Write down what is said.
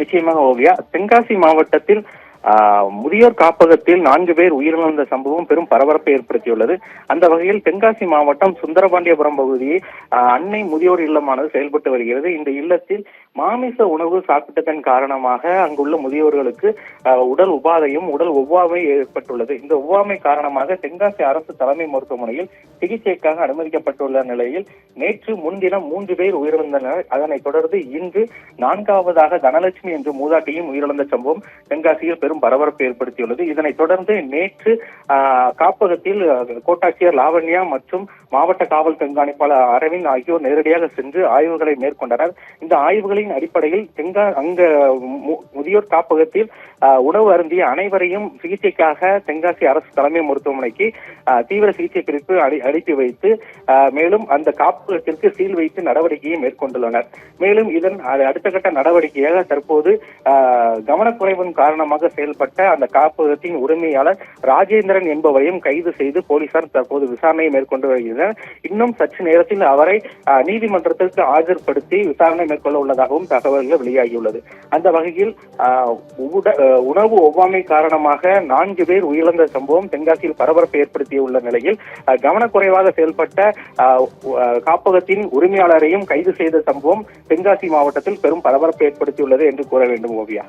நிச்சயமாக ஓவியா, தென்காசி மாவட்டத்தில் முதியோர் காப்பகத்தில் 4 பேர் உயிரிழந்த சம்பவம் பெரும் பரபரப்பை ஏற்படுத்தியுள்ளது. அந்த வகையில் தென்காசி மாவட்டம் சுந்தரபாண்டியபுரம் பகுதியில் அன்னை முதியோர் இல்லமானது செயல்பட்டு வருகிறது. இந்த இல்லத்தில் மாமிச உணவு சாப்பிட்டதன் காரணமாக அங்குள்ள முதியோர்களுக்கு உடல் உபாதையும் உடல் ஒவ்வாமை ஏற்பட்டுள்ளது. இந்த ஒவ்வாமை காரணமாக தென்காசி அரசு தலைமை மருத்துவமனையில் சிகிச்சைக்காக அனுமதிக்கப்பட்டுள்ள நிலையில் நேற்று முன்தினம் 3 பேர் உயிரிழந்தனர். அதனைத் தொடர்ந்து இன்று 4வதாக தனலட்சுமி என்ற மூதாட்டியும் உயிரிழந்த சம்பவம் தென்காசியில் பெரும் பரபரப்பை ஏற்படுத்தியுள்ளது. இதனைத் தொடர்ந்து நேற்று காப்பகத்தில் கோட்டாட்சியர் லாவண்யா மற்றும் மாவட்ட காவல் கண்காணிப்பாளர் அரவிந்த் ஆகியோர் நேரடியாக சென்று ஆய்வுகளை மேற்கொண்டனர். இந்த ஆய்வுகளின் அடிப்படையில் முதியோர் காப்பகத்தில் உணவு அருந்திய அனைவரையும் சிகிச்சைக்காக தென்காசி அரசு தலைமை மருத்துவமனைக்கு தீவிர சிகிச்சை பிரிவு அனுப்பி வைத்து மேலும் அந்த காப்பகத்திற்கு சீல் வைத்து நடவடிக்கையை மேற்கொண்டுள்ளனர். மேலும் இதன் அடுத்த கட்ட நடவடிக்கையாக தற்போது கவனக்குறைவின் காரணமாக செயல்பட்ட அந்த காப்பகத்தின் உரிமையாளர் ராஜேந்திரன் என்பவரையும் கைது செய்து போலீசார் தற்போது விசாரணையை மேற்கொண்டு வருகின்றனர். இன்னும் சற்று நேரத்தில் அவரை நீதிமன்றத்திற்கு ஆஜர்படுத்தி விசாரணை மேற்கொள்ள உள்ளதாகவும் தகவல்கள் வெளியாகியுள்ளது. அந்த வகையில் உணவு ஒவ்வாமை காரணமாக 4 பேர் உயிரிழந்த சம்பவம் தென்காசியில் பரபரப்பை ஏற்படுத்தியுள்ள நிலையில் கவனக்குறைவாக செயல்பட்ட காப்பகத்தின் உரிமையாளரையும் கைது செய்த சம்பவம் தென்காசி மாவட்டத்தில் பெரும் பரபரப்பை ஏற்படுத்தியுள்ளது என்று கூற வேண்டும் ஓவியா.